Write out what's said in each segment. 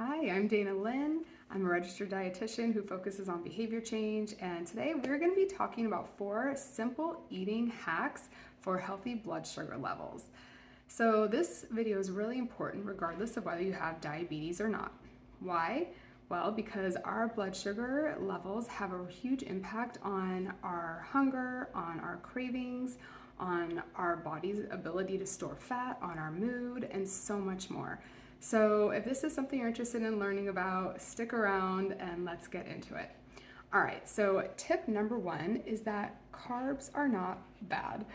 Hi, I'm Dana Lynn. I'm a registered dietitian who focuses on behavior change, and today we're going to be talking about 4 simple eating hacks for healthy blood sugar levels. So, this video is really important regardless of whether you have diabetes or not. Why? Well, because our blood sugar levels have a huge impact on our hunger, on our cravings, on our body's ability to store fat, on our mood, and so much more. So, if this is something you're interested in learning about, stick around and let's get into it. All right, so tip number 1 is that carbs are not bad.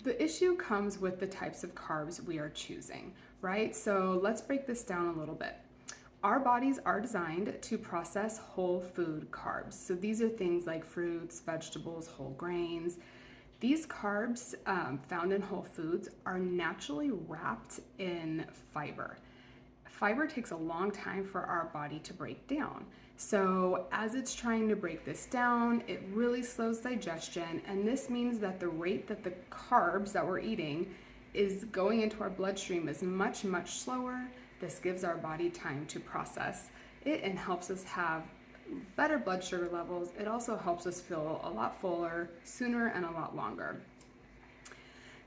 The issue comes with the types of carbs we are choosing, right? So, let's break this down a little bit. Our bodies are designed to process whole food carbs. So, these are things like fruits, vegetables, whole grains. These carbs found in whole foods are naturally wrapped in fiber. Fiber takes a long time for our body to break down. So, as it's trying to break this down, it really slows digestion, and this means that the rate that the carbs that we're eating is going into our bloodstream is much, much slower. This gives our body time to process it and helps us have better blood sugar levels. It also helps us feel a lot fuller sooner and a lot longer.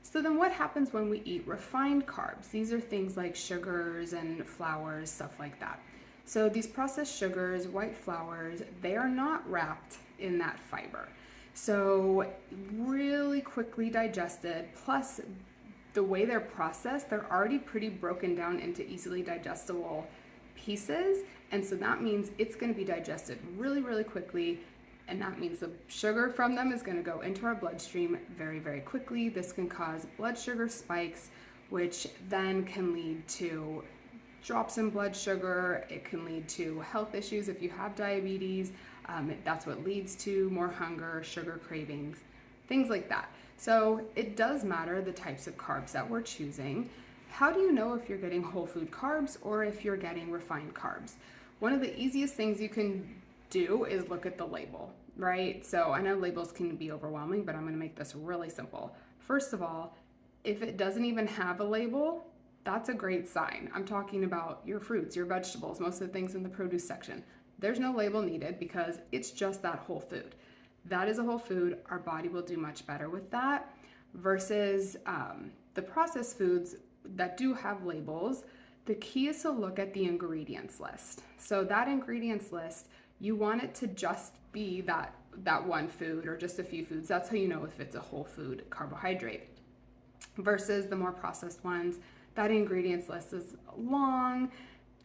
So then what happens when we eat refined carbs? These are things like sugars and flours, stuff like that. So these processed sugars, white flours, they are not wrapped in that fiber. So really quickly digested, plus the way they're processed, they're already pretty broken down into easily digestible pieces. And so that means it's going to be digested really, really quickly. And that means the sugar from them is going to go into our bloodstream very, very quickly. This can cause blood sugar spikes, which then can lead to drops in blood sugar. It can lead to health issues if you have diabetes. That's what leads to more hunger, sugar cravings, things like that. So it does matter the types of carbs that we're choosing. How do you know if you're getting whole food carbs or if you're getting refined carbs? One of the easiest things you can do is look at the label, right? So I know labels can be overwhelming, but I'm going to make this really simple. First of all, if it doesn't even have a label, that's a great sign. I'm talking about your fruits, your vegetables, most of the things in the produce section. There's no label needed because it's just that whole food. That is a whole food. Our body will do much better with that versus the processed foods that do have labels. The key is to look at the ingredients list. So that ingredients list, you want it to just be that one food or just a few foods. That's how you know if it's a whole food carbohydrate. Versus the more processed ones, that ingredients list is long.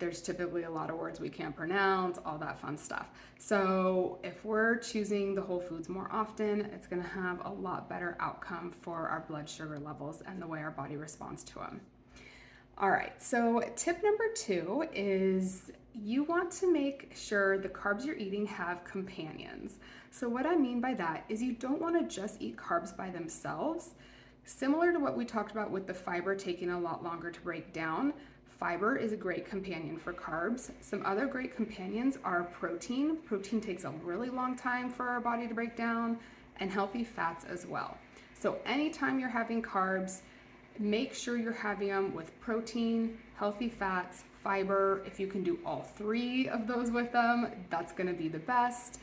There's typically a lot of words we can't pronounce, all that fun stuff. So if we're choosing the whole foods more often, it's going to have a lot better outcome for our blood sugar levels and the way our body responds to them. All right, so tip number 2 is you want to make sure the carbs you're eating have companions. So what I mean by that is you don't want to just eat carbs by themselves. Similar to what we talked about with the fiber taking a lot longer to break down, fiber is a great companion for carbs. Some other great companions are protein. Protein takes a really long time for our body to break down, and healthy fats as well. So anytime you're having carbs, make sure you're having them with protein, healthy fats, fiber. If you can do all 3 of those with them, that's going to be the best.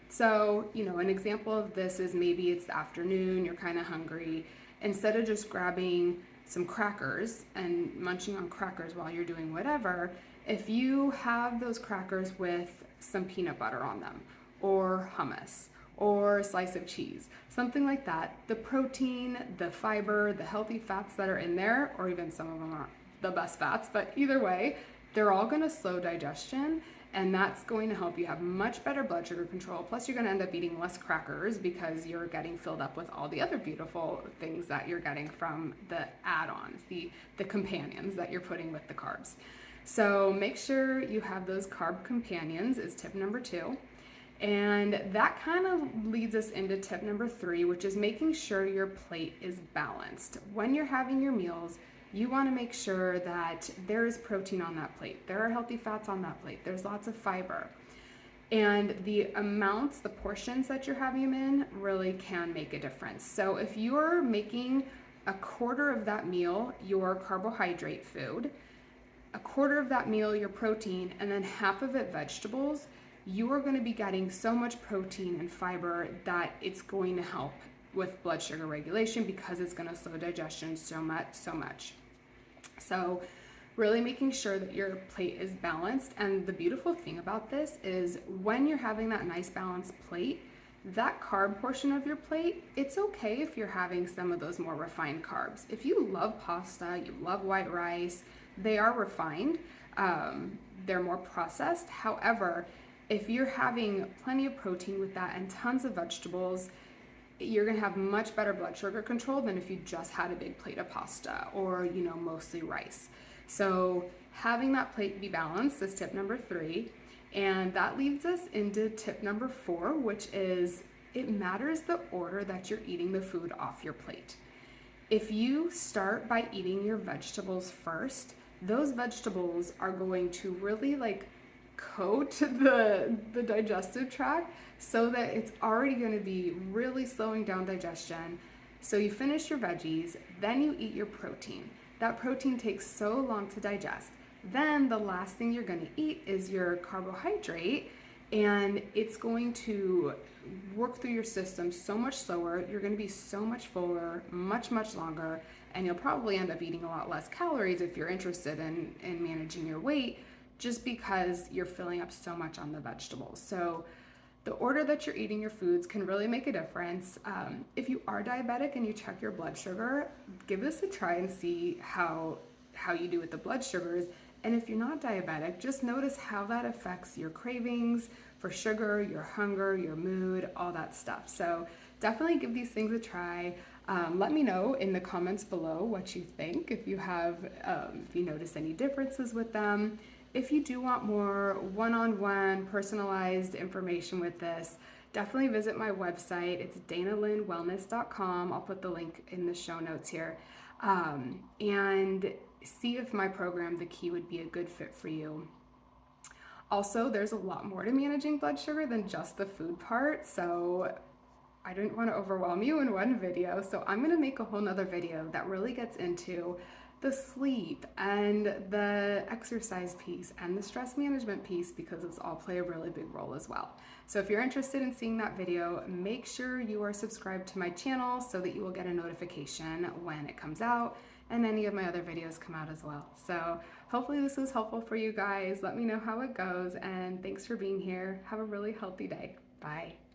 So, an example of this is maybe it's the afternoon, you're kind of hungry. Instead of just grabbing some crackers and munching on crackers while you're doing whatever, if you have those crackers with some peanut butter on them or hummus or a slice of cheese, something like that, the protein, the fiber, the healthy fats that are in there, or even some of them aren't the best fats, but either way, they're all going to slow digestion, and that's going to help you have much better blood sugar control. Plus, you're going to end up eating less crackers because you're getting filled up with all the other beautiful things that you're getting from the add-ons, the companions that you're putting with the carbs. So make sure you have those carb companions is tip number 2. And that kind of leads us into tip number 3, which is making sure your plate is balanced. When you're having your meals, you want to make sure that there is protein on that plate. There are healthy fats on that plate. There's lots of fiber. And the amounts, the portions that you're having them in really can make a difference. So if you're making a quarter of that meal your carbohydrate food, a quarter of that meal your protein and then half of it vegetables, you are going to be getting so much protein and fiber that it's going to help with blood sugar regulation because it's going to slow digestion so much. So really making sure that your plate is balanced. And the beautiful thing about this is when you're having that nice balanced plate, that carb portion of your plate, it's okay if you're having some of those more refined carbs. If you love pasta, you love white rice, they are refined, they're more processed. However, if you're having plenty of protein with that and tons of vegetables, you're going to have much better blood sugar control than if you just had a big plate of pasta or, mostly rice. So having that plate be balanced is tip number 3. And that leads us into tip number 4, which is it matters the order that you're eating the food off your plate. If you start by eating your vegetables first, those vegetables are going to really coat the digestive tract so that it's already going to be really slowing down digestion. So you finish your veggies, then you eat your protein. That protein takes so long to digest. Then the last thing you're going to eat is your carbohydrate, and it's going to work through your system so much slower. You're going to be so much fuller, much longer, and you'll probably end up eating a lot less calories if you're interested in managing your weight, just because you're filling up so much on the vegetables. So the order that you're eating your foods can really make a difference. If you are diabetic and you check your blood sugar, give this a try and see how you do with the blood sugars. And if you're not diabetic, just notice how that affects your cravings for sugar, your hunger, your mood, all that stuff. So definitely give these things a try. Let me know in the comments below what you think, if you notice any differences with them. If you do want more one-on-one personalized information with this, definitely visit my website. It's danalynnwellness.com. I'll put the link in the show notes here. And see if my program, The Key, would be a good fit for you. Also, there's a lot more to managing blood sugar than just the food part, so I didn't want to overwhelm you in one video, so I'm going to make a whole nother video that really gets into the sleep and the exercise piece and the stress management piece, because it's all play a really big role as well. So if you're interested in seeing that video, make sure you are subscribed to my channel so that you will get a notification when it comes out, and any of my other videos come out as well. So hopefully this was helpful for you guys. Let me know how it goes, and thanks for being here. Have a really healthy day. Bye.